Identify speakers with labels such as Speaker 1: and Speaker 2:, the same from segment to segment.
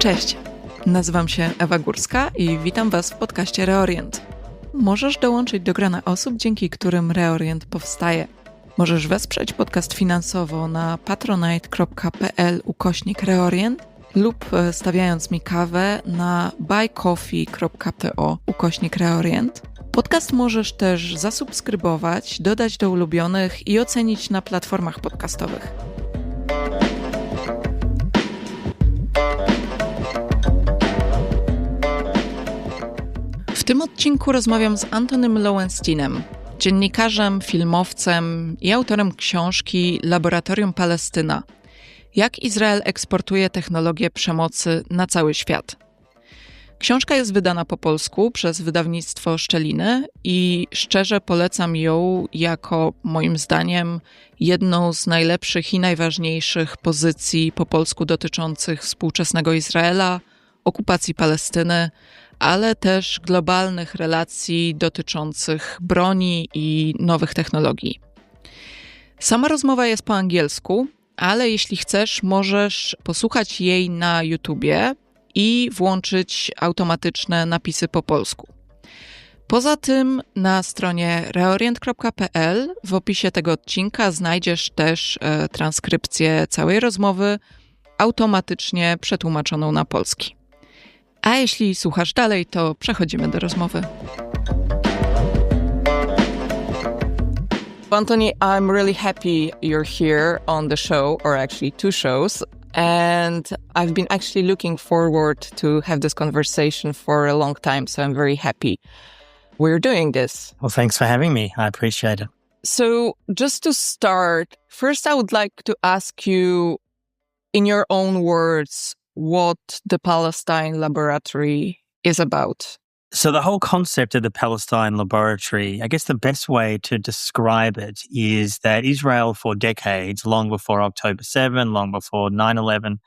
Speaker 1: Cześć, nazywam się Ewa Górska i witam Was w podcaście Reorient. Możesz dołączyć do grona osób, dzięki którym Reorient powstaje. Możesz wesprzeć podcast finansowo na patronite.pl/reorient lub stawiając mi kawę na buycoffee.to/reorient. Podcast możesz też zasubskrybować, dodać do ulubionych i ocenić na platformach podcastowych. W tym odcinku rozmawiam z Antonym Loewensteinem, dziennikarzem, filmowcem i autorem książki Laboratorium Palestyna. Jak Izrael eksportuje technologię przemocy na cały świat. Książka jest wydana po polsku przez wydawnictwo Szczeliny i szczerze polecam ją jako, moim zdaniem, jedną z najlepszych i najważniejszych pozycji po polsku dotyczących współczesnego Izraela, okupacji Palestyny, ale też globalnych relacji dotyczących broni i nowych technologii. Sama rozmowa jest po angielsku, ale jeśli chcesz, możesz posłuchać jej na YouTubie i włączyć automatyczne napisy po polsku. Poza tym na stronie Reorient.pl w opisie tego odcinka znajdziesz też transkrypcję całej rozmowy automatycznie przetłumaczoną na polski. A jeśli słuchasz dalej, to przechodzimy do rozmowy. Antony, I'm really happy you're here on the show, or actually two shows. And I've been actually looking forward to have this conversation for a long time, so I'm very happy we're doing this.
Speaker 2: Well, thanks for having me. I appreciate it.
Speaker 1: So just to start, first I would like to ask you, in your own words, what the Palestine Laboratory is about.
Speaker 2: So the whole concept of the Palestine Laboratory, I guess the best way to describe it is that Israel for decades, long before October 7, long before 9/11,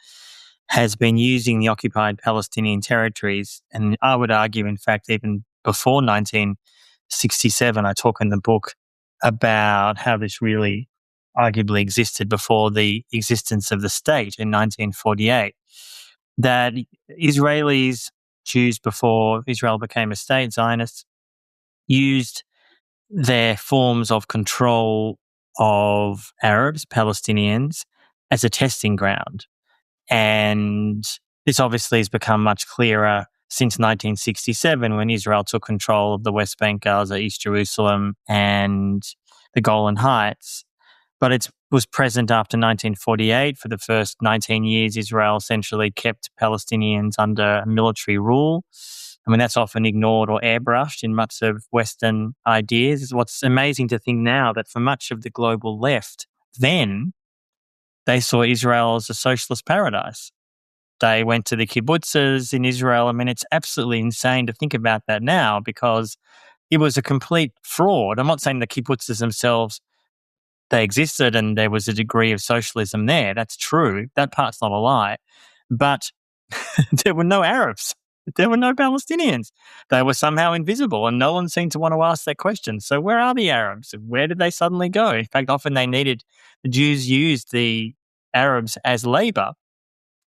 Speaker 2: has been using the occupied Palestinian territories. And I would argue, in fact, even before 1967, I talk in the book about how this really arguably existed before the existence of the state in 1948. That Israelis, Jews before Israel became a state, Zionists, used their forms of control of Arabs, Palestinians, as a testing ground. And this obviously has become much clearer since 1967 when Israel took control of the West Bank, Gaza, East Jerusalem, and the Golan Heights. But it was present after 1948. For the first 19 years, Israel essentially kept Palestinians under military rule. I mean, that's often ignored or airbrushed in much of Western ideas. What's amazing to think now that for much of the global left, then they saw Israel as a socialist paradise. They went to the kibbutzes in Israel. I mean, it's absolutely insane to think about that now because it was a complete fraud. I'm not saying the kibbutzes themselves, they existed and there was a degree of socialism there. That's true. That part's not a lie. But there were no Arabs. There were no Palestinians. They were somehow invisible and no one seemed to want to ask that question. So where are the Arabs? Where did they suddenly go? In fact, often the Jews used the Arabs as labor,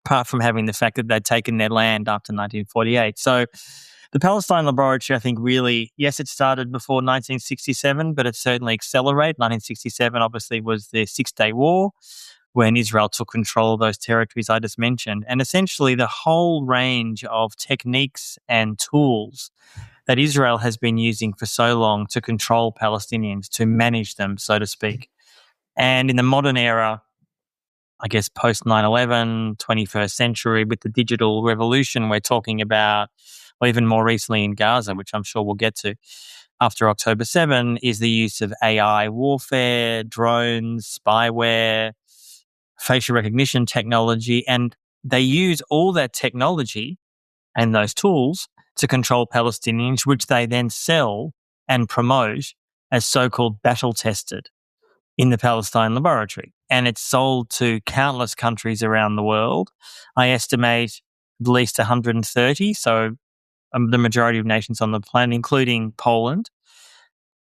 Speaker 2: apart from having the fact that they'd taken their land after 1948. So the Palestine Laboratory, I think, really, yes, it started before 1967, but it certainly accelerated. 1967, obviously, was the Six-Day War when Israel took control of those territories I just mentioned. And essentially, the whole range of techniques and tools that Israel has been using for so long to control Palestinians, to manage them, so to speak. And in the modern era, I guess post 9/11, 21st century, with the digital revolution we're talking about, or even more recently in Gaza, which I'm sure we'll get to after October 7, is the use of AI warfare, drones, spyware, facial recognition technology. And they use all that technology and those tools to control Palestinians, which they then sell and promote as so-called battle-tested in the Palestine Laboratory. And it's sold to countless countries around the world. I estimate at least 130, so the majority of nations on the planet, including Poland.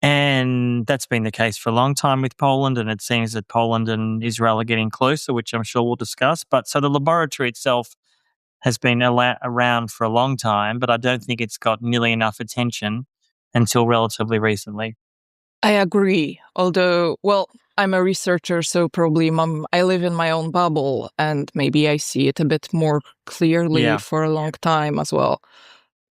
Speaker 2: And that's been the case for a long time with Poland, and it seems that Poland and Israel are getting closer, which I'm sure we'll discuss. But so the laboratory itself has been around for a long time, but I don't think it's got nearly enough attention until relatively recently.
Speaker 1: I agree. Although, well, I'm a researcher, so probably I live in my own bubble and maybe I see it a bit more clearly for a long time as well.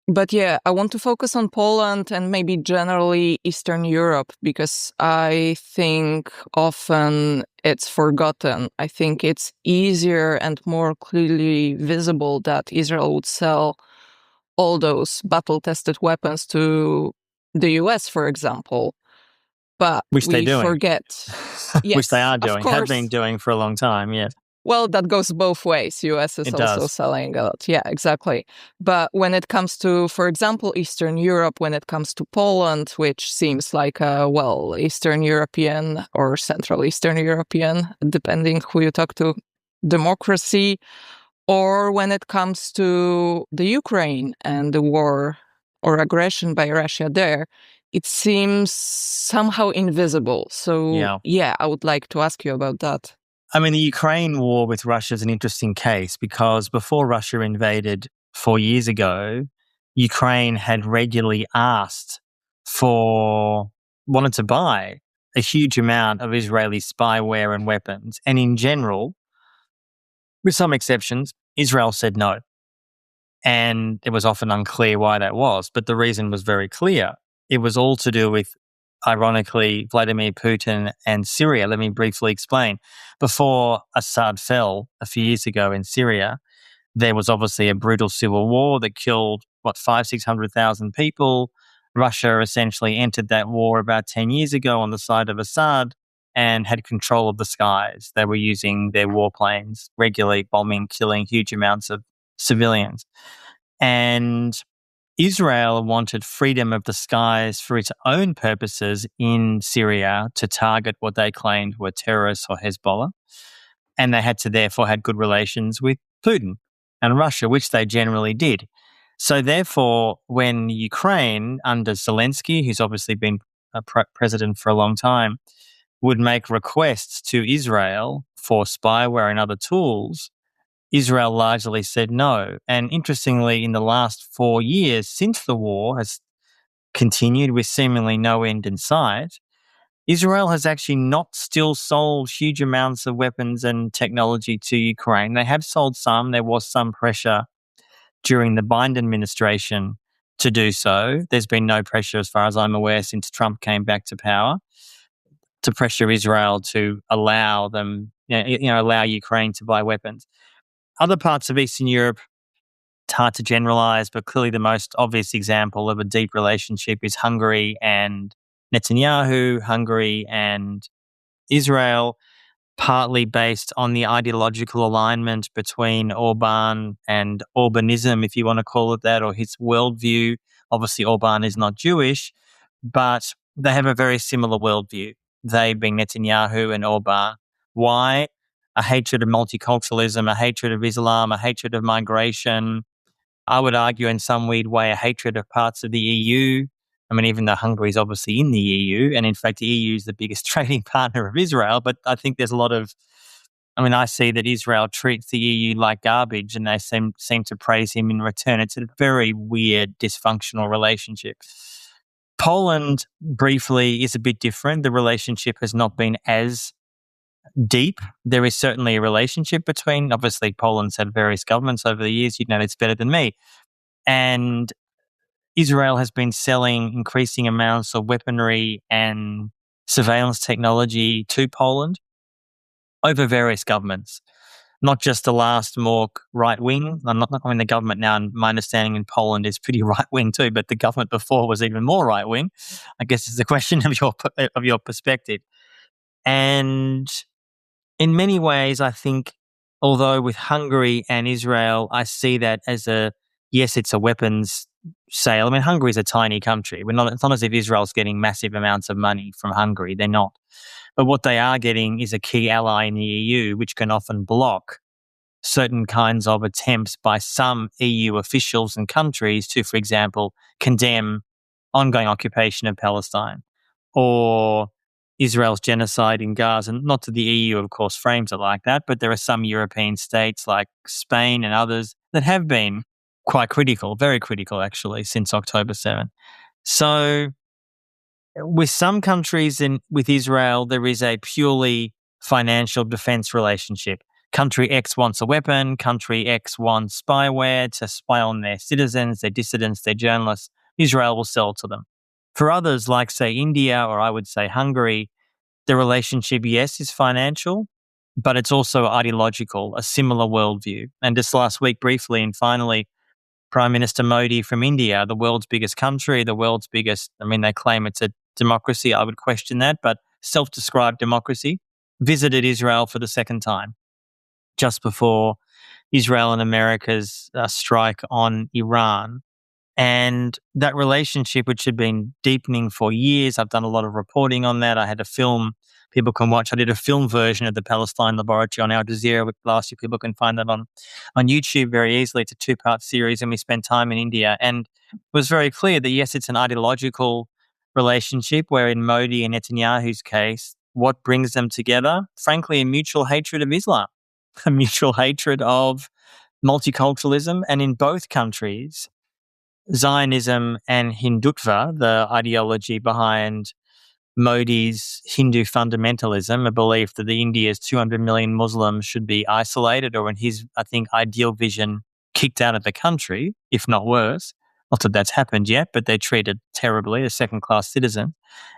Speaker 1: But yeah, I want to focus on Poland and maybe generally Eastern Europe because I think often it's forgotten. I think it's easier and more clearly visible that Israel would sell all those battle-tested weapons to the US, for example. But
Speaker 2: which
Speaker 1: we
Speaker 2: they're doing.
Speaker 1: forget. Yes,
Speaker 2: which they are doing,
Speaker 1: of course.
Speaker 2: have been doing for a long time, yes.
Speaker 1: Well, that goes both ways. US is also selling a lot. Yeah, exactly. But when it comes to, for example, Eastern Europe, when it comes to Poland, which seems like a, Eastern European or Central Eastern European, depending who you talk to, democracy, or when it comes to the Ukraine and the war or aggression by Russia there, it seems somehow invisible. So, yeah, I would like to ask you about that.
Speaker 2: I mean, the Ukraine war with Russia is an interesting case because before Russia invaded 4 years ago, Ukraine had regularly wanted to buy a huge amount of Israeli spyware and weapons. And in general, with some exceptions, Israel said no. And it was often unclear why that was, but the reason was very clear. It was all to do with, ironically, Vladimir Putin and Syria. Let me briefly explain. Before Assad fell a few years ago in Syria, there was obviously a brutal civil war that killed, 500,000-600,000 people. Russia essentially entered that war about 10 years ago on the side of Assad and had control of the skies. They were using their warplanes, regularly bombing, killing huge amounts of civilians. And Israel wanted freedom of the skies for its own purposes in Syria to target what they claimed were terrorists or Hezbollah. And they therefore had good relations with Putin and Russia, which they generally did. So therefore, when Ukraine, under Zelensky, who's obviously been a president for a long time, would make requests to Israel for spyware and other tools, Israel largely said no. And interestingly, in the last 4 years since the war has continued with seemingly no end in sight, Israel has actually not still sold huge amounts of weapons and technology to Ukraine. They have sold some. There was some pressure during the Biden administration to do so. There's been no pressure, as far as I'm aware, since Trump came back to power, to pressure Israel to allow them, allow Ukraine to buy weapons. Other parts of Eastern Europe, it's hard to generalize, but clearly the most obvious example of a deep relationship is Hungary and Netanyahu, Hungary and Israel, partly based on the ideological alignment between Orban and Orbanism, if you want to call it that, or his worldview. Obviously, Orban is not Jewish, but they have a very similar worldview, they being Netanyahu and Orban. Why? A hatred of multiculturalism, a hatred of Islam, a hatred of migration. I would argue in some weird way a hatred of parts of the EU. I mean, even though Hungary is obviously in the EU, and in fact the EU is the biggest trading partner of Israel, but I think there's I see that Israel treats the EU like garbage and they seem to praise him in return. It's a very weird, dysfunctional relationship. Poland, briefly, is a bit different. The relationship has not been as deep. There is certainly a relationship between, obviously Poland's had various governments over the years, you'd know this better than me. And Israel has been selling increasing amounts of weaponry and surveillance technology to Poland over various governments, not just the last more right-wing. The government now, my understanding in Poland is pretty right-wing too, but the government before was even more right-wing. I guess it's a question of your perspective. And in many ways, I think, although with Hungary and Israel, I see that as it's a weapons sale. I mean, Hungary is a tiny country. It's not as if Israel's getting massive amounts of money from Hungary. They're not. But what they are getting is a key ally in the EU, which can often block certain kinds of attempts by some EU officials and countries to, for example, condemn ongoing occupation of Palestine or Israel's genocide in Gaza. Not that the EU, of course, frames it like that, but there are some European states like Spain and others that have been quite critical, very critical actually, since October 7. So with some countries with Israel, there is a purely financial defense relationship. Country X wants a weapon, country X wants spyware to spy on their citizens, their dissidents, their journalists. Israel will sell to them. For others, like say India, or I would say Hungary, the relationship, yes, is financial, but it's also ideological, a similar worldview. And just last week, briefly and finally, Prime Minister Modi from India, the world's biggest country, the world's biggest, they claim it's a democracy. I would question that, but self-described democracy, visited Israel for the second time just before Israel and America's strike on Iran. And that relationship, which had been deepening for years, I've done a lot of reporting on that. I had a film people can watch. I did a film version of the Palestine Laboratory on Al Jazeera last year. People can find that on YouTube very easily. It's a 2-part series, and we spent time in India. And it was very clear that, yes, it's an ideological relationship where in Modi and Netanyahu's case, what brings them together? Frankly, a mutual hatred of Islam, a mutual hatred of multiculturalism. And in both countries, Zionism and Hindutva, the ideology behind Modi's Hindu fundamentalism, a belief that India's 200 million Muslims should be isolated or, in his, I think, ideal vision, kicked out of the country, if not worse. Not that that's happened yet, but they're treated terribly as second-class citizens,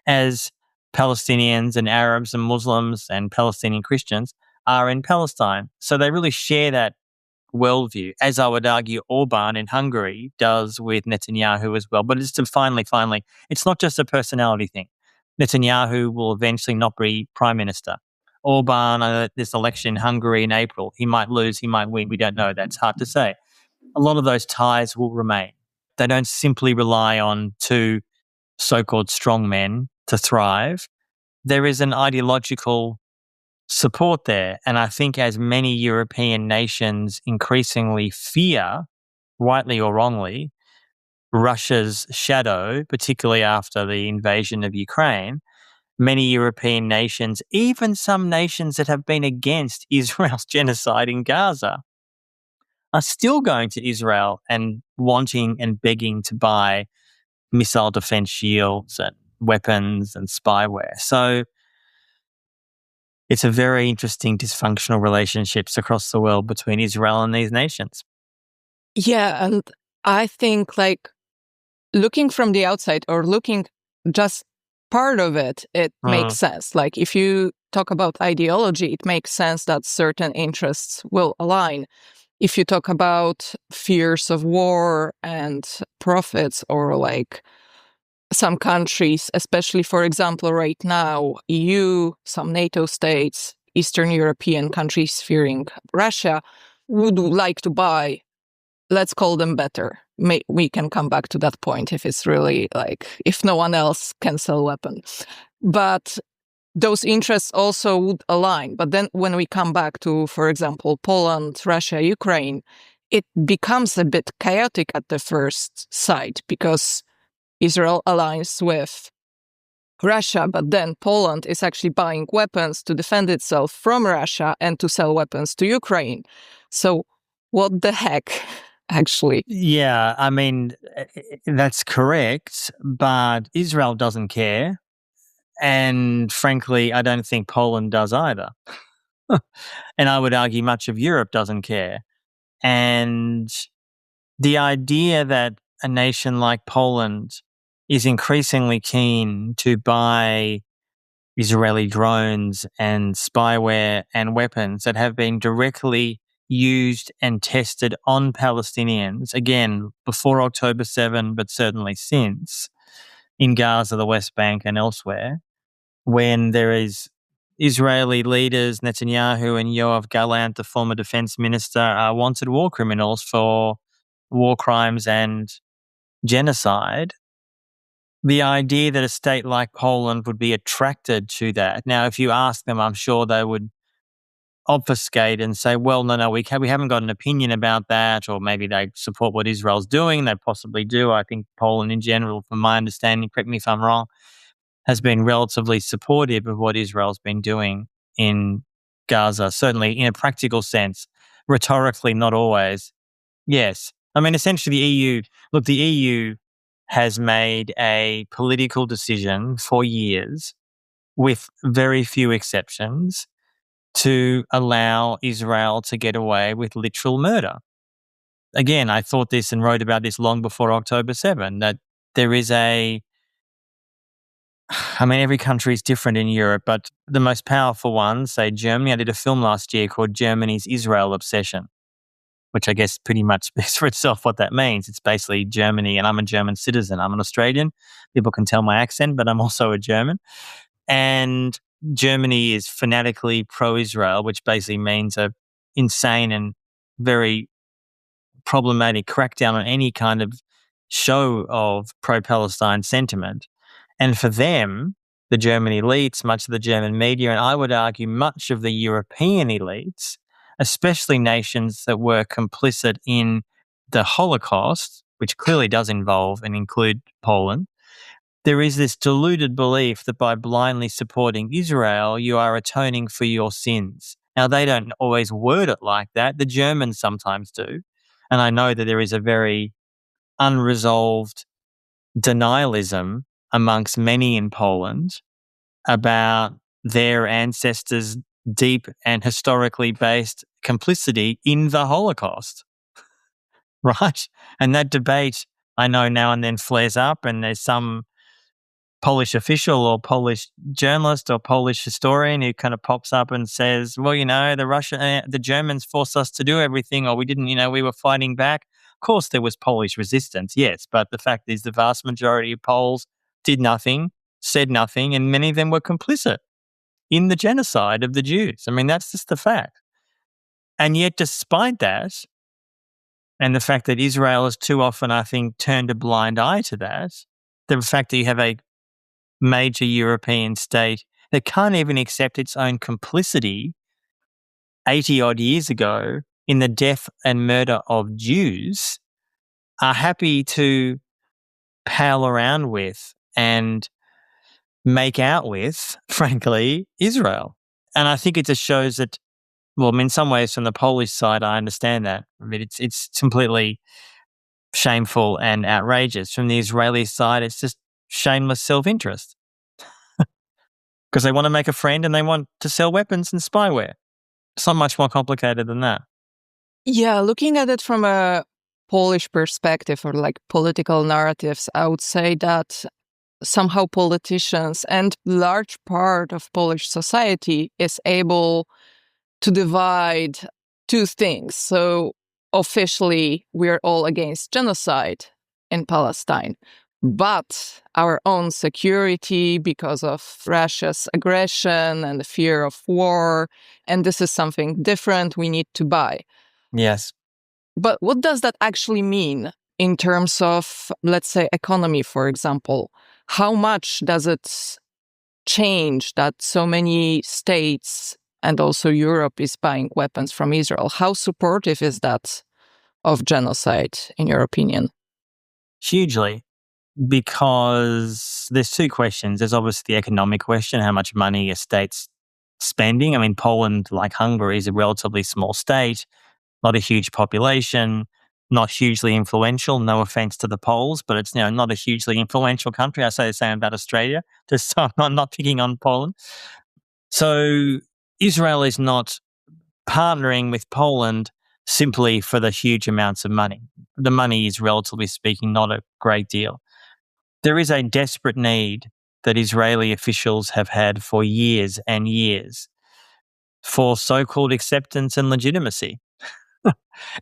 Speaker 2: as Palestinians and Arabs and Muslims and Palestinian Christians are in Palestine. So they really share that worldview, as I would argue Orban in Hungary does with Netanyahu as well. But it's to finally, it's not just a personality thing. Netanyahu will eventually not be prime minister. Orban, this election in Hungary in April, he might lose, he might win. We don't know. That's hard to say. A lot of those ties will remain. They don't simply rely on two so-called strong men to thrive. There is an ideological support there. And I think as many European nations increasingly fear, rightly or wrongly, Russia's shadow, particularly after the invasion of Ukraine, many European nations, even some nations that have been against Israel's genocide in Gaza, are still going to Israel and wanting and begging to buy missile defense shields and weapons and spyware. So it's a very interesting dysfunctional relationships across the world between Israel and these nations.
Speaker 1: Yeah, and I think looking from the outside or looking just part of it, it makes sense. Like if you talk about ideology, it makes sense that certain interests will align. If you talk about fears of war and profits or some countries, especially, for example, right now, EU, some NATO states, Eastern European countries fearing Russia, would like to buy, let's call them better. We can come back to that point if it's really if no one else can sell weapons. But those interests also would align. But then when we come back to, for example, Poland, Russia, Ukraine, it becomes a bit chaotic at the first sight because Israel aligns with Russia, but then Poland is actually buying weapons to defend itself from Russia and to sell weapons to Ukraine. So what the heck, actually?
Speaker 2: Yeah, that's correct, but Israel doesn't care. And frankly, I don't think Poland does either. And I would argue much of Europe doesn't care. And the idea that a nation like Poland is increasingly keen to buy Israeli drones and spyware and weapons that have been directly used and tested on Palestinians, again, before October 7, but certainly since, in Gaza, the West Bank and elsewhere, when there is Israeli leaders, Netanyahu and Yoav Gallant, the former defense minister, are wanted war criminals for war crimes and genocide. The idea that a state like Poland would be attracted to that. Now, if you ask them, I'm sure they would obfuscate and say, well, no, we haven't got an opinion about that, or maybe they support what Israel's doing. They possibly do. I think Poland in general, from my understanding, correct me if I'm wrong, has been relatively supportive of what Israel's been doing in Gaza, certainly in a practical sense, rhetorically not always. Yes. I mean, essentially the EU has made a political decision for years, with very few exceptions, to allow Israel to get away with literal murder. Again, I thought this and wrote about this long before October 7, that there is every country is different in Europe, but the most powerful ones, say Germany. I did a film last year called Germany's Israel Obsession, which I guess pretty much speaks for itself what that means. It's basically Germany, and I'm a German citizen. I'm an Australian. People can tell my accent, but I'm also a German. And Germany is fanatically pro-Israel, which basically means a insane and very problematic crackdown on any kind of show of pro-Palestine sentiment. And for them, the German elites, much of the German media, and I would argue much of the European elites, especially nations that were complicit in the Holocaust, which clearly does involve and include Poland, there is this deluded belief that by blindly supporting Israel, you are atoning for your sins. Now, they don't always word it like that. The Germans sometimes do. And I know that there is a very unresolved denialism amongst many in Poland about their ancestors' deep and historically based complicity in the Holocaust, right? And that debate, I know, now and then flares up, and there's some Polish official or Polish journalist or Polish historian who kind of pops up and says, well, the Germans forced us to do everything, or we didn't, we were fighting back. Of course, there was Polish resistance, yes, but the fact is the vast majority of Poles did nothing, said nothing, and many of them were complicit in the genocide of the Jews. I mean, that's just the fact. And yet, despite that, and the fact that Israel has too often, I think, turned a blind eye to that, the fact that you have a major European state that can't even accept its own complicity 80-odd years ago in the death and murder of Jews, are happy to pal around with and make out with, frankly, Israel. And I think it just shows that, in some ways from the Polish side, I understand that. I mean, it's completely shameful and outrageous. From the Israeli side, it's just shameless self-interest because they want to make a friend and they want to sell weapons and spyware. It's not much more complicated than that.
Speaker 1: Yeah, looking at it from a Polish perspective or like political narratives, I would say that somehow politicians and large part of Polish society is able to divide two things. So officially, we're all against genocide in Palestine, but our own security because of Russia's aggression and the fear of war, and this is something different we need to buy.
Speaker 2: Yes.
Speaker 1: But what does that actually mean in terms of, let's say, economy, for example? How much does it change that so many states and also Europe is buying weapons from Israel? How supportive is that of genocide, in your opinion?
Speaker 2: Hugely, because there's two questions. There's obviously the economic question, how much money a state's spending. I mean, Poland, like Hungary, is a relatively small state, not a huge population, not hugely influential. No offense to the Poles, but it's not a hugely influential country. I say the same about Australia, just so I'm not picking on Poland. So Israel is not partnering with Poland simply for the huge amounts of money. The money is, relatively speaking, not a great deal. There is a desperate need that Israeli officials have had for years and years for so-called acceptance and legitimacy.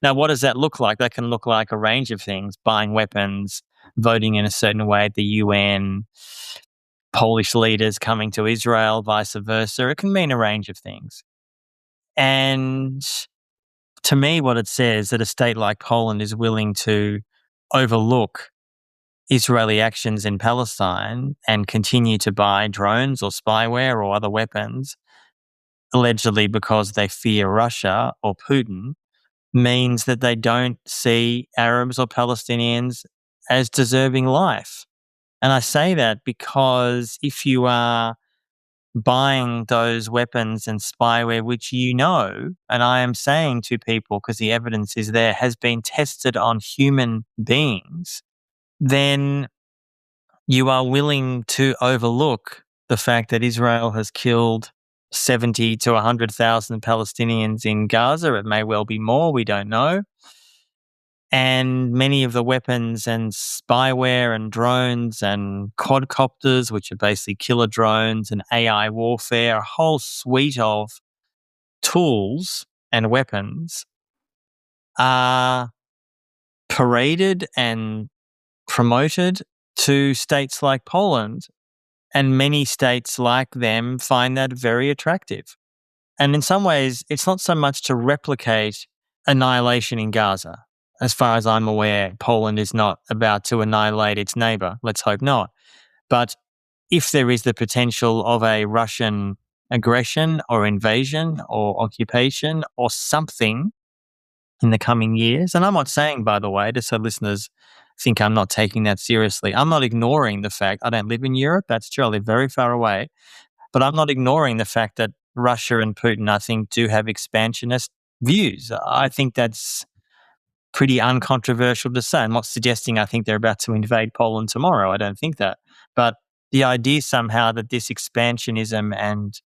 Speaker 2: Now, what does that look like? That can look like a range of things: buying weapons, voting in a certain way at the UN, Polish leaders coming to Israel, vice versa. It can mean a range of things. And to me, what it says that a state like Poland is willing to overlook Israeli actions in Palestine and continue to buy drones or spyware or other weapons, allegedly because they fear Russia or Putin, means that they don't see Arabs or Palestinians as deserving life. And I say that because if you are buying those weapons and spyware, which and I am saying to people because the evidence is there, has been tested on human beings, then you are willing to overlook the fact that Israel has killed 70 to 100,000 Palestinians in Gaza. It may well be more, we don't know. And many of the weapons and spyware and drones and quadcopters, which are basically killer drones, and AI warfare, a whole suite of tools and weapons are paraded and promoted to states like Poland. And many states like them find that very attractive. And in some ways, it's not so much to replicate annihilation in Gaza. As far as I'm aware, Poland is not about to annihilate its neighbour. Let's hope not. But if there is the potential of a Russian aggression or invasion or occupation or something in the coming years, and I'm not saying, by the way, just so listeners think I'm not taking that seriously, I'm not ignoring the fact I don't live in Europe. That's true. I live very far away. But I'm not ignoring the fact that Russia and Putin, I think, do have expansionist views. I think that's pretty uncontroversial to say. I'm not suggesting I think they're about to invade Poland tomorrow. I don't think that. But the idea somehow that this expansionism and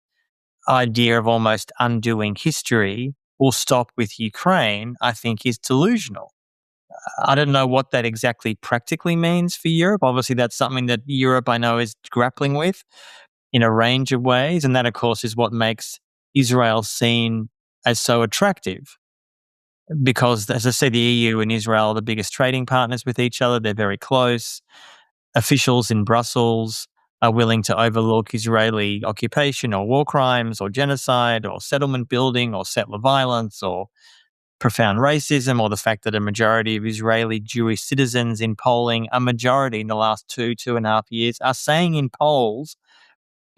Speaker 2: idea of almost undoing history will stop with Ukraine, I think is delusional. I don't know what that exactly practically means for Europe. Obviously, that's something that Europe, I know, is grappling with in a range of ways. And that, of course, is what makes Israel seen as so attractive. Because, as I said, the EU and Israel are the biggest trading partners with each other. They're very close. Officials in Brussels are willing to overlook Israeli occupation or war crimes or genocide or settlement building or settler violence or profound racism, or the fact that a majority of Israeli Jewish citizens in polling, a majority in the last 2.5 years, are saying in polls,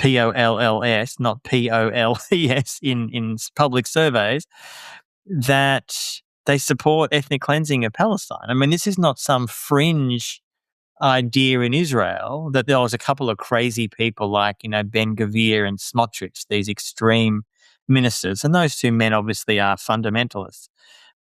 Speaker 2: POLLS, not POLES, in public surveys, that they support ethnic cleansing of Palestine. I mean, this is not some fringe idea in Israel that there was a couple of crazy people like, Ben Gvir and Smotrich, these extreme ministers. And those two men obviously are fundamentalists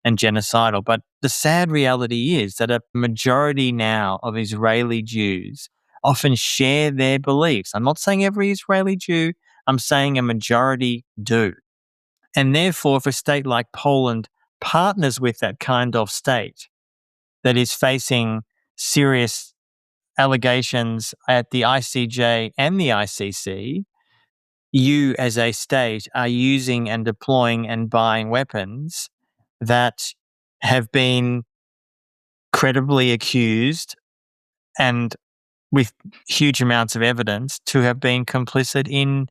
Speaker 2: and genocidal. But the sad reality is that a majority now of Israeli Jews often share their beliefs. I'm not saying every Israeli Jew, I'm saying a majority do. And therefore, if a state like Poland partners with that kind of state that is facing serious allegations at the ICJ and the ICC, you as a state are using and deploying and buying weapons that have been credibly accused and with huge amounts of evidence to have been complicit in,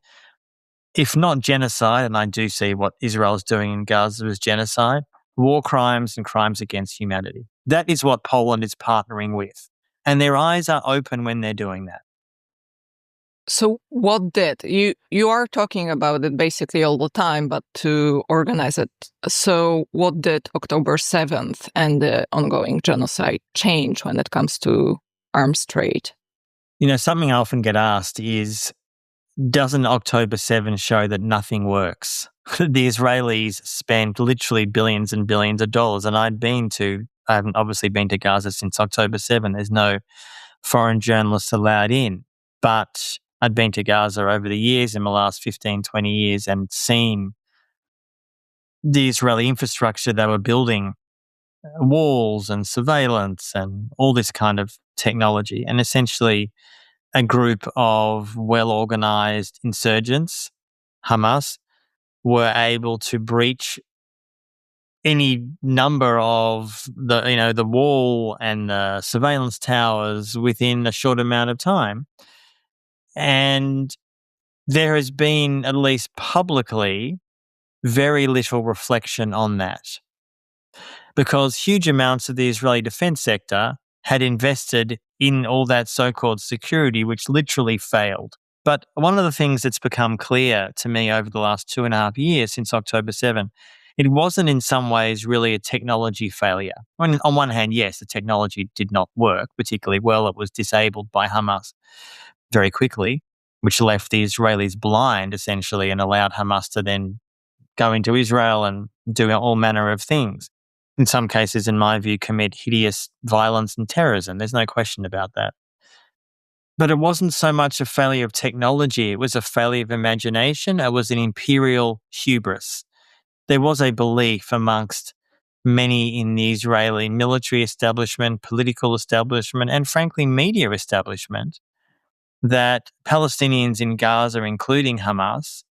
Speaker 2: if not genocide, and I do see what Israel is doing in Gaza as genocide, war crimes and crimes against humanity. That is what Poland is partnering with. And their eyes are open when they're doing that.
Speaker 1: So what did? You are talking about it basically all the time, but to organize it. So what did October 7th and the ongoing genocide change when it comes to arms trade?
Speaker 2: Something I often get asked is, doesn't October 7 show that nothing works? The Israelis spent literally billions and billions of dollars, and I haven't obviously been to Gaza since October 7. There's no foreign journalists allowed in, but I'd been to Gaza over the years, in the last 15, 20 years, and seen the Israeli infrastructure they were building, walls and surveillance and all this kind of technology, and essentially a group of well-organized insurgents, Hamas, were able to breach any number of the wall and the surveillance towers within a short amount of time. And there has been, at least publicly, very little reflection on that, because huge amounts of the Israeli defense sector had invested in all that so-called security, which literally failed. But one of the things that's become clear to me over the last 2.5 years since October 7, it wasn't in some ways really a technology failure. I mean, on one hand, yes, the technology did not work particularly well. It was disabled by Hamas very quickly. which left the Israelis blind, essentially, and allowed Hamas to then go into Israel and do all manner of things. In some cases, in my view, commit hideous violence and terrorism. There's no question about that. But it wasn't so much a failure of technology. It was a failure of imagination. It was an imperial hubris. There was a belief amongst many in the Israeli military establishment, political establishment, and frankly, media establishment, that Palestinians in Gaza, including Hamas,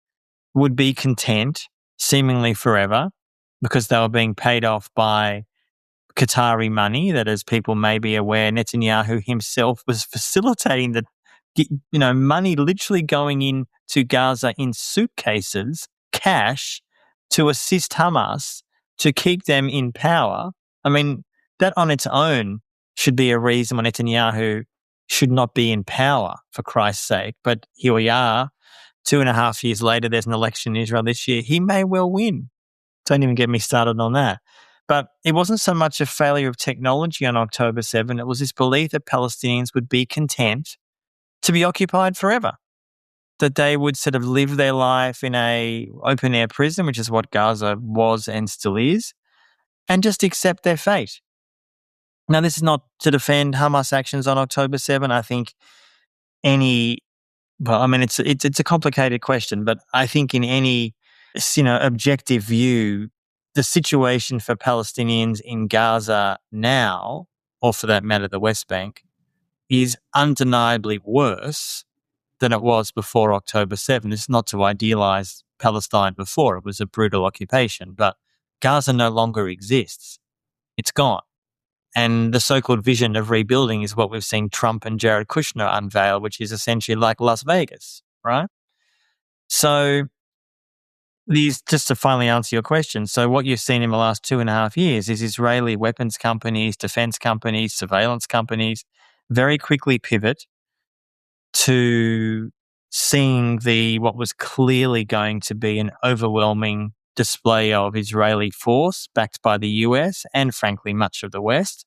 Speaker 2: would be content seemingly forever because they were being paid off by Qatari money that, as people may be aware, Netanyahu himself was facilitating the money literally going into Gaza in suitcases, cash, to assist Hamas to keep them in power. I mean, that on its own should be a reason why Netanyahu should not be in power, for Christ's sake. But here we are, 2.5 years later, there's an election in Israel this year. He may well win. Don't even get me started on that. But it wasn't so much a failure of technology on October 7. It was this belief that Palestinians would be content to be occupied forever, that they would sort of live their life in a open-air prison, which is what Gaza was and still is, and just accept their fate. Now, this is not to defend Hamas actions on October 7. I think it's a complicated question, but I think in any objective view, the situation for Palestinians in Gaza now, or for that matter, the West Bank, is undeniably worse than it was before October 7. This is not to idealize Palestine before. It was a brutal occupation, but Gaza no longer exists. It's gone. And the so-called vision of rebuilding is what we've seen Trump and Jared Kushner unveil, which is essentially like Las Vegas, right? So just to finally answer your question, so what you've seen in the last 2.5 years is Israeli weapons companies, defense companies, surveillance companies very quickly pivot to seeing what was clearly going to be an overwhelming display of Israeli force backed by the US and, frankly, much of the West.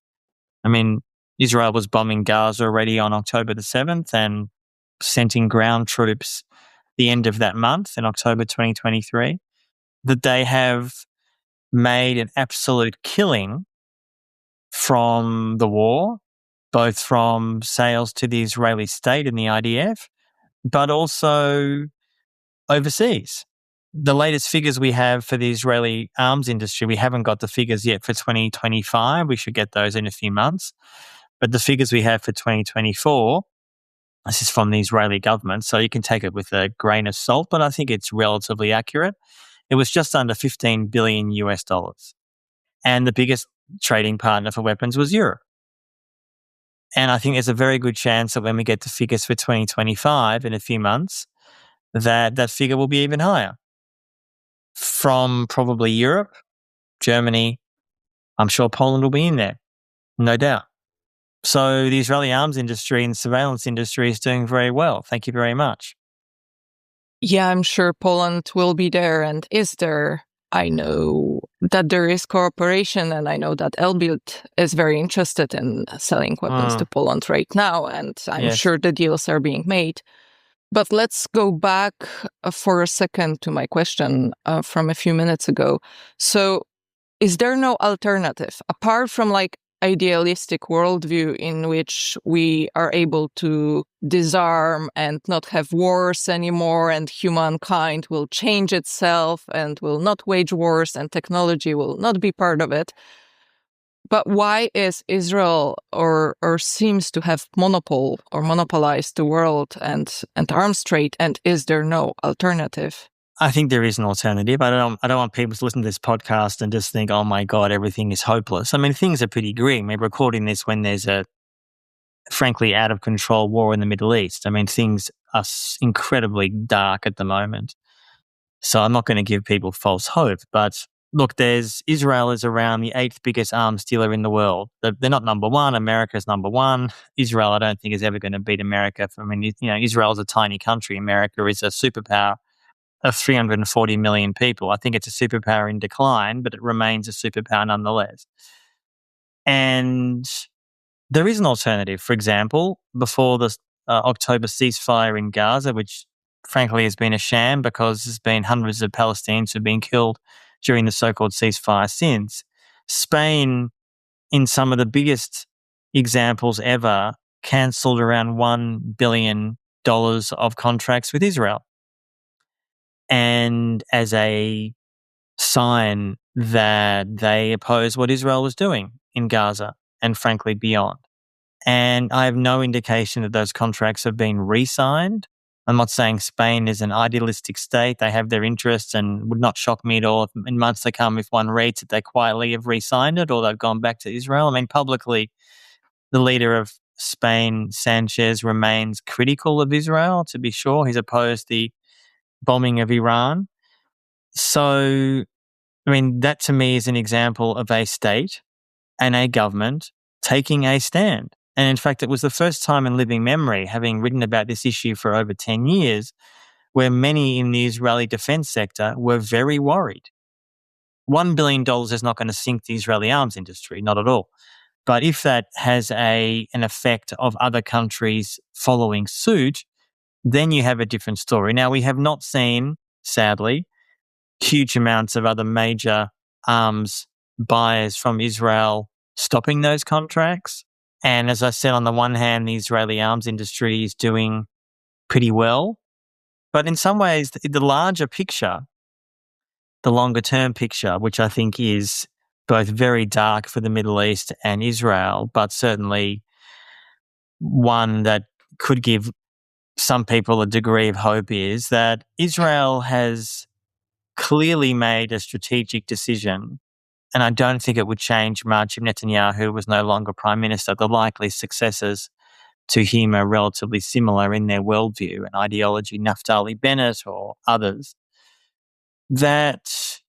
Speaker 2: I mean, Israel was bombing Gaza already on October the 7th and sent in ground troops the end of that month in October 2023, that they have made an absolute killing from the war, both from sales to the Israeli state and the IDF, but also overseas. The latest figures we have for the Israeli arms industry, we haven't got the figures yet for 2025. We should get those in a few months. But the figures we have for 2024, this is from the Israeli government, so you can take it with a grain of salt, but I think it's relatively accurate. It was just under $15 billion US. And the biggest trading partner for weapons was Europe. And I think there's a very good chance that when we get the figures for 2025 in a few months, that figure will be even higher. From probably Europe, Germany, I'm sure Poland will be in there, no doubt. So the Israeli arms industry and surveillance industry is doing very well. Thank you very much.
Speaker 1: Yeah, I'm sure Poland will be there and is there. I know that there is cooperation, and I know that Elbit is very interested in selling weapons to Poland right now, and I'm sure the deals are being made. But let's go back for a second to my question from a few minutes ago. So is there no alternative apart from idealistic worldview in which we are able to disarm and not have wars anymore, and humankind will change itself and will not wage wars and technology will not be part of it? But why is Israel or seems to have monopolized the world and arms trade, and is there no alternative?
Speaker 2: I think there is an alternative. I don't want people to listen to this podcast and just think, oh my God, everything is hopeless. I mean, things are pretty grim. We're recording this when there's a, frankly, out of control war in the Middle East. I mean, things are incredibly dark at the moment. So I'm not going to give people false hope. But look, Israel is around the 8th biggest arms dealer in the world. They're not number one. America's number one. Israel, I don't think, is ever going to beat America. Israel is a tiny country. America is a superpower of 340 million people. I think it's a superpower in decline, but it remains a superpower nonetheless. And there is an alternative. For example, before the October ceasefire in Gaza, which frankly has been a sham because there's been hundreds of Palestinians who've been killed during the so-called ceasefire since. Spain, in some of the biggest examples ever, cancelled around $1 billion of contracts with Israel. And as a sign that they oppose what Israel was doing in Gaza and frankly beyond. And I have no indication that those contracts have been re-signed. I'm not saying Spain is an idealistic state. They have their interests, and would not shock me at all if in months to come if one reads that they quietly have re-signed it or they've gone back to Israel. I mean, publicly, the leader of Spain, Sanchez, remains critical of Israel, to be sure. He's opposed the bombing of Iran. So, I mean, that to me is an example of a state and a government taking a stand. And in fact, it was the first time in living memory, having written about this issue for over 10 years, where many in the Israeli defense sector were very worried. $1 billion is not going to sink the Israeli arms industry, not at all. But if that has an effect of other countries following suit, then you have a different story. Now, we have not seen, sadly, huge amounts of other major arms buyers from Israel stopping those contracts. And as I said, on the one hand, the Israeli arms industry is doing pretty well. But in some ways, the larger picture, the longer term picture, which I think is both very dark for the Middle East and Israel, but certainly one that could give some people a degree of hope, is that Israel has clearly made a strategic decision, and I don't think it would change much if Netanyahu was no longer prime minister. The likely successors to him are relatively similar in their worldview and ideology, Naftali Bennett or others, that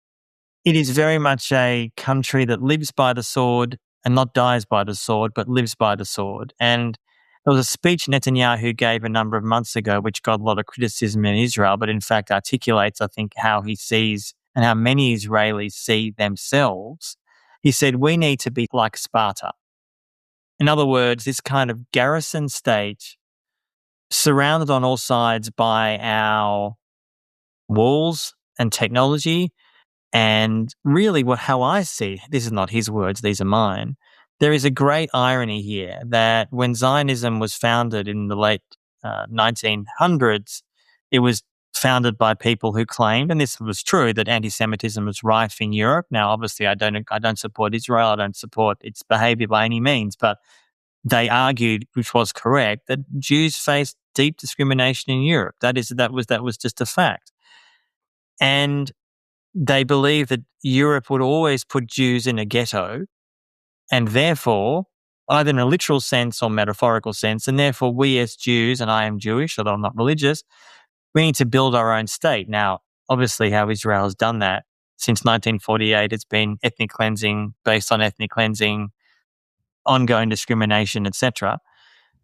Speaker 2: it is very much a country that lives by the sword and not dies by the sword, but lives by the sword. And there was a speech Netanyahu gave a number of months ago, which got a lot of criticism in Israel, but in fact articulates, I think, how he sees and how many Israelis see themselves. He said, we need to be like Sparta. In other words, this kind of garrison state surrounded on all sides by our walls and technology. And really how I see, this is not his words, these are mine, there is a great irony here that when Zionism was founded in the late 1900s, it was founded by people who claimed, and this was true, that anti-Semitism was rife in Europe. Now, obviously, I don't support Israel. I don't support its behavior by any means, but they argued, which was correct, that Jews faced deep discrimination in Europe. That was just a fact. And they believed that Europe would always put Jews in a ghetto, and therefore, either in a literal sense or metaphorical sense, and therefore we as Jews, and I am Jewish, although I'm not religious, we need to build our own state. Now, obviously how Israel has done that since 1948, it's been ethnic cleansing, based on ethnic cleansing, ongoing discrimination, etc.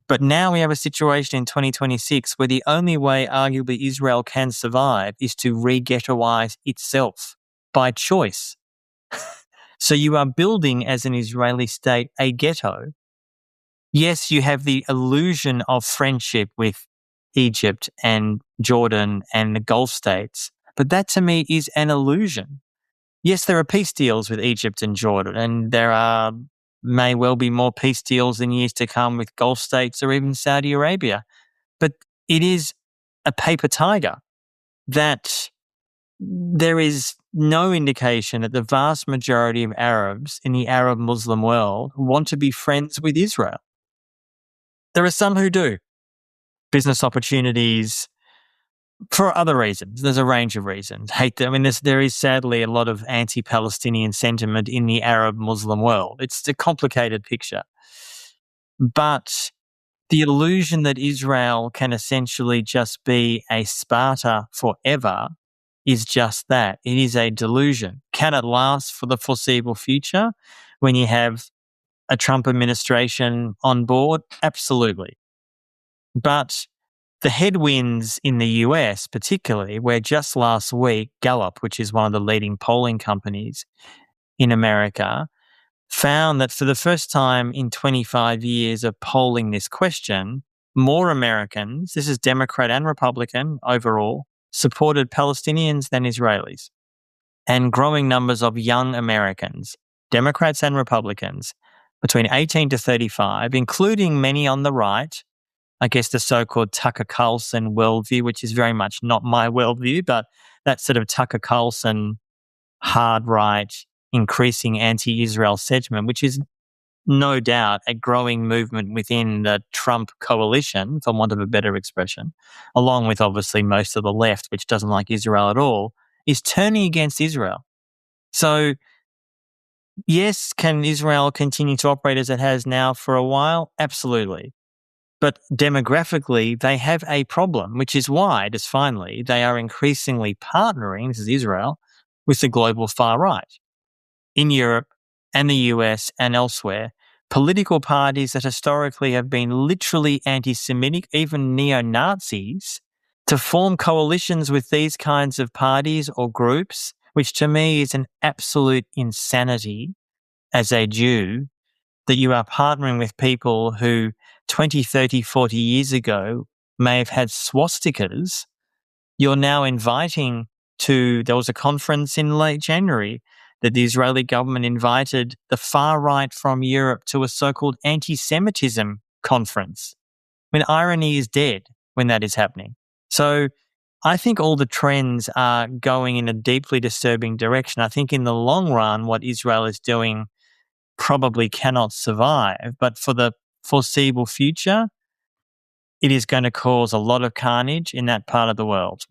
Speaker 2: But now we have a situation in 2026 where the only way arguably Israel can survive is to re-ghettoize itself by choice. So you are building, as an Israeli state, a ghetto. Yes, you have the illusion of friendship with Egypt and Jordan and the Gulf states, but that to me is an illusion. Yes, there are peace deals with Egypt and Jordan, and there may well be more peace deals in years to come with Gulf states or even Saudi Arabia, but it is a paper tiger that there is no indication that the vast majority of Arabs in the Arab Muslim world want to be friends with Israel. There are some who do. Business opportunities, for other reasons. There's a range of reasons. There is sadly a lot of anti-Palestinian sentiment in the Arab Muslim world. It's a complicated picture. But the illusion that Israel can essentially just be a Sparta forever is just that. It is a delusion. Can it last for the foreseeable future when you have a Trump administration on board? Absolutely. But the headwinds in the US particularly, where just last week Gallup, which is one of the leading polling companies in America, found that for the first time in 25 years of polling this question, more Americans, this is Democrat and Republican overall, supported Palestinians than Israelis. And growing numbers of young Americans, Democrats and Republicans, between 18 to 35, including many on the right, I guess the so-called Tucker Carlson worldview, which is very much not my worldview, but that sort of Tucker Carlson hard right, increasing anti-Israel sentiment, which is no doubt a growing movement within the Trump coalition, for want of a better expression, along with obviously most of the left, which doesn't like Israel at all, is turning against Israel. So, yes, can Israel continue to operate as it has now for a while? Absolutely. But demographically, they have a problem, which is why, just finally, they are increasingly partnering, this is Israel, with the global far right. In Europe and the US and elsewhere, political parties that historically have been literally anti-Semitic, even neo-Nazis, to form coalitions with these kinds of parties or groups, which to me is an absolute insanity as a Jew, that you are partnering with people who 20, 30, 40 years ago may have had swastikas. You're now inviting there was a conference in late January that the Israeli government invited the far right from Europe to a so-called anti-Semitism conference. I mean, irony is dead when that is happening. So I think all the trends are going in a deeply disturbing direction. I think in the long run, what Israel is doing probably cannot survive, but for the foreseeable future, it is going to cause a lot of carnage in that part of the world,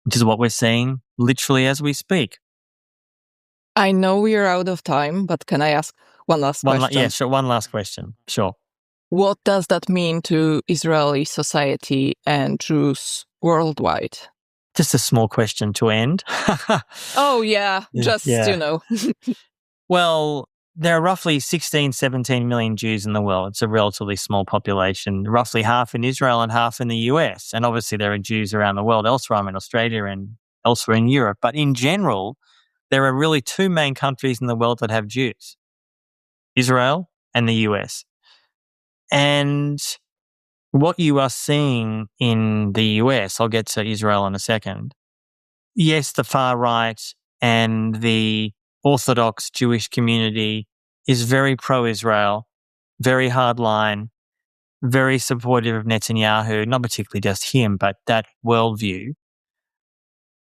Speaker 2: which is what we're seeing literally as we speak.
Speaker 1: I know we are out of time, but can I ask one last question?
Speaker 2: Yeah, sure. One last question. Sure.
Speaker 1: What does that mean to Israeli society and Jews worldwide?
Speaker 2: Just a small question to end.
Speaker 1: Oh, yeah.
Speaker 2: Well, there are roughly 16, 17 million Jews in the world. It's a relatively small population, roughly half in Israel and half in the US. And obviously there are Jews around the world elsewhere. I'm in Australia and elsewhere in Europe. But in general, there are really two main countries in the world that have Jews, Israel and the US. And what you are seeing in the US, I'll get to Israel in a second. Yes, the far right and the Orthodox Jewish community is very pro-Israel, very hardline, very supportive of Netanyahu, not particularly just him, but that worldview.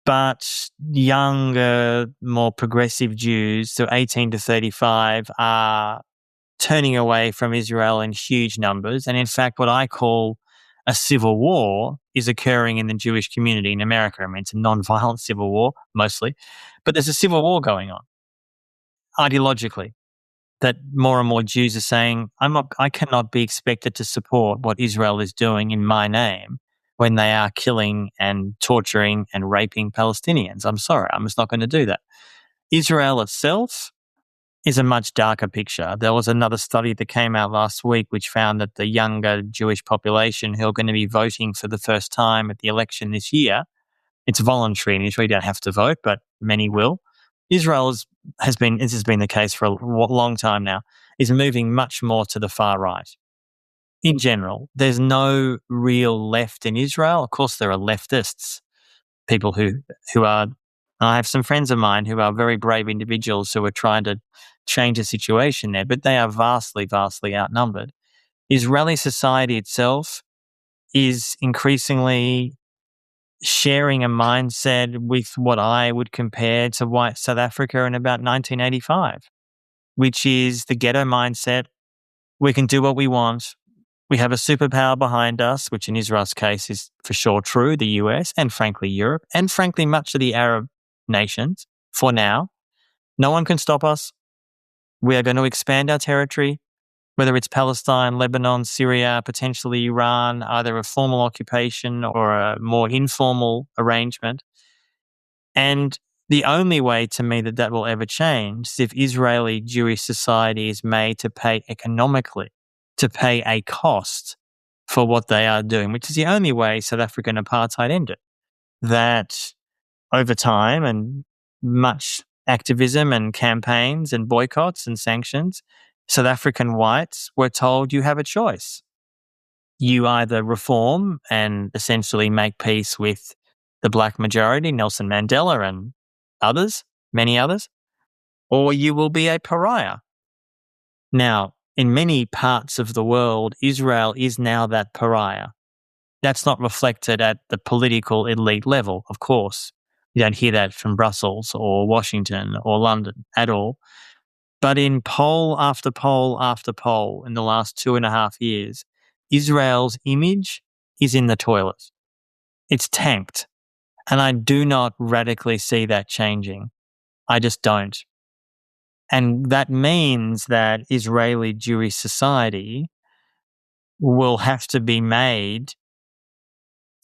Speaker 2: But younger, more progressive Jews, so 18 to 35, are turning away from Israel in huge numbers. And in fact, what I call a civil war is occurring in the Jewish community in America. I mean, it's a non-violent civil war, mostly. But there's a civil war going on, ideologically, that more and more Jews are saying, I cannot be expected to support what Israel is doing in my name when they are killing and torturing and raping Palestinians. I'm sorry, I'm just not going to do that. Israel itself is a much darker picture. There was another study that came out last week which found that the younger Jewish population who are going to be voting for the first time at the election this year, it's voluntary in Israel, you don't have to vote, but many will. Israel has been the case for a long time now, is moving much more to the far right. In general, there's no real left in Israel. Of course, there are leftists, people who are, I have some friends of mine who are very brave individuals who are trying to change the situation there, but they are vastly, vastly outnumbered. Israeli society itself is increasingly sharing a mindset with what I would compare to white South Africa in about 1985, which is the ghetto mindset. We can do what we want. We have a superpower behind us, which in Israel's case is for sure true, the US and frankly Europe and frankly much of the Arab nations for now. No one can stop us. We are going to expand our territory, whether it's Palestine, Lebanon, Syria, potentially Iran, either a formal occupation or a more informal arrangement. And the only way to me that will ever change is if Israeli Jewish society is made to pay economically, to pay a cost for what they are doing, which is the only way South African apartheid ended. That over time and much activism and campaigns and boycotts and sanctions, South African whites were told you have a choice. you either reform and essentially make peace with the black majority, Nelson Mandela and others, many others, or you will be a pariah. Now, in many parts of the world, Israel is now that pariah. That's not reflected at the political elite level, of course. You don't hear that from Brussels or Washington or London at all. But in poll after poll after poll in the last 2.5 years, Israel's image is in the toilet. It's tanked. And I do not radically see that changing. I just don't. And that means that Israeli Jewish society will have to be made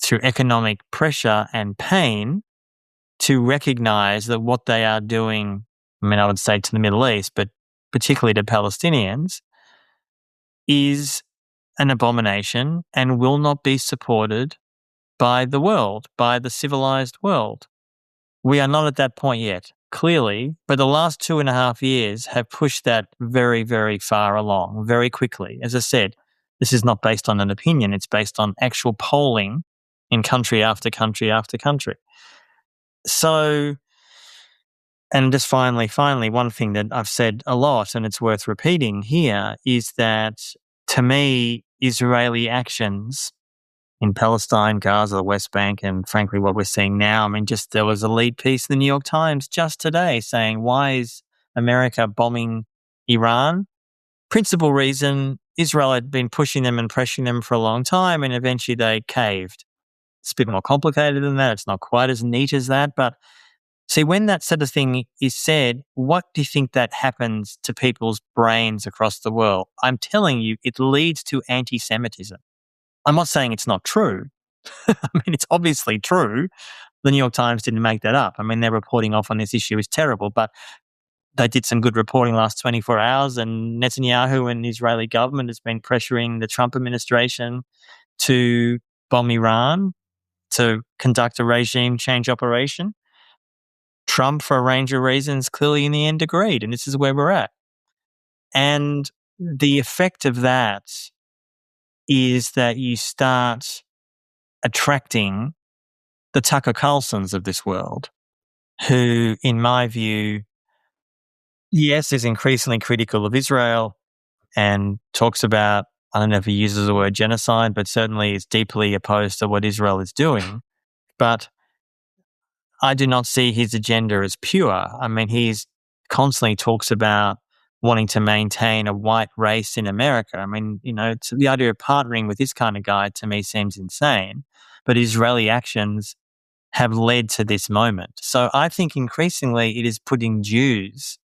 Speaker 2: through economic pressure and pain to recognize that what they are doing, I would say to the Middle East, but particularly to Palestinians, is an abomination and will not be supported by the world, by the civilized world. We are not at that point yet, clearly, but the last 2.5 years have pushed that very, very far along, very quickly. As I said, this is not based on an opinion, it's based on actual polling in country after country after country. So, and just finally, one thing that I've said a lot, and it's worth repeating here, is that to me, Israeli actions in Palestine, Gaza, the West Bank, and frankly, what we're seeing now, just there was a lead piece in the New York Times just today saying, why is America bombing Iran? Principal reason, Israel had been pushing them and pressuring them for a long time, and eventually they caved. It's a bit more complicated than that. It's not quite as neat as that. But see, when that sort of thing is said, what do you think that happens to people's brains across the world? I'm telling you, it leads to anti-Semitism. I'm not saying it's not true. It's obviously true. The New York Times didn't make that up. Their reporting off on this issue is terrible, but they did some good reporting last 24 hours, and Netanyahu and the Israeli government has been pressuring the Trump administration to bomb Iran, to conduct a regime change operation. Trump, for a range of reasons, clearly in the end agreed, and this is where we're at. And the effect of that is that you start attracting the Tucker Carlsons of this world, who, in my view, yes, is increasingly critical of Israel and talks about, I don't know if he uses the word genocide, but certainly is deeply opposed to what Israel is doing. But I do not see his agenda as pure. He's constantly talks about wanting to maintain a white race in America. The idea of partnering with this kind of guy to me seems insane, but Israeli actions have led to this moment. So I think increasingly it is putting Jews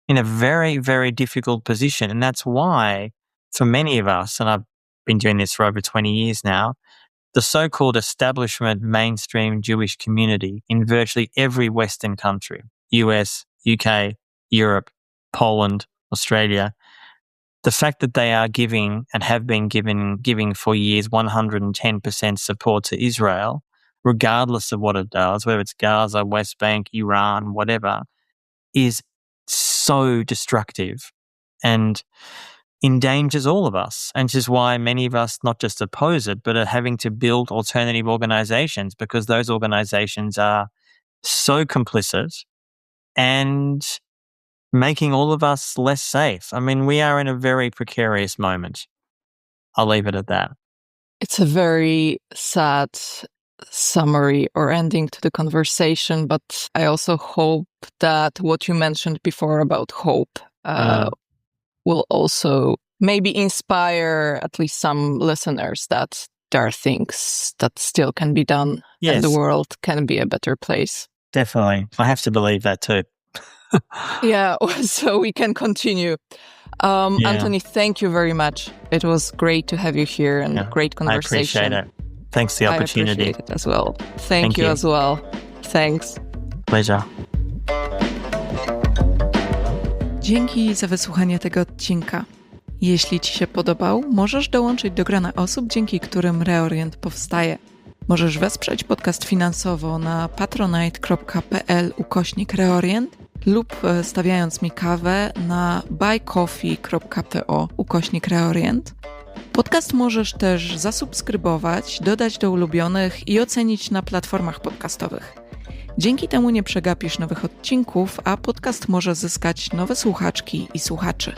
Speaker 2: in a very, very difficult position. And that's why for many of us, and I've been doing this for over 20 years now, the so-called establishment mainstream Jewish community in virtually every Western country, US, UK, Europe, Poland, Australia, the fact that they are giving and have been giving for years 110% support to Israel, regardless of what it does, whether it's Gaza, West Bank, Iran, whatever, is so destructive and endangers all of us. And this is why many of us not just oppose it, but are having to build alternative organizations, because those organizations are so complicit and making all of us less safe. We are in a very precarious moment. I'll leave it at that.
Speaker 1: It's a very sad summary or ending to the conversation, but I also hope that what you mentioned before about hope will also maybe inspire at least some listeners that there are things that still can be done,
Speaker 2: yes,
Speaker 1: and the world can be a better place.
Speaker 2: Definitely. I have to believe that too.
Speaker 1: Yeah, so we can continue. Antony, thank you very much. It was great to have you here and great conversation.
Speaker 2: I appreciate it. Thanks for the opportunity.
Speaker 1: I appreciate it as well. Thank you as well. Thanks.
Speaker 2: Pleasure.
Speaker 1: Dzięki za wysłuchanie tego odcinka. Jeśli Ci się podobał, możesz dołączyć do grona osób, dzięki którym Reorient powstaje. Możesz wesprzeć podcast finansowo na patronite.pl/Reorient lub stawiając mi kawę na buycoffee.to/Reorient. Podcast możesz też zasubskrybować, dodać do ulubionych i ocenić na platformach podcastowych. Dzięki temu nie przegapisz nowych odcinków, a podcast może zyskać nowe słuchaczki i słuchaczy.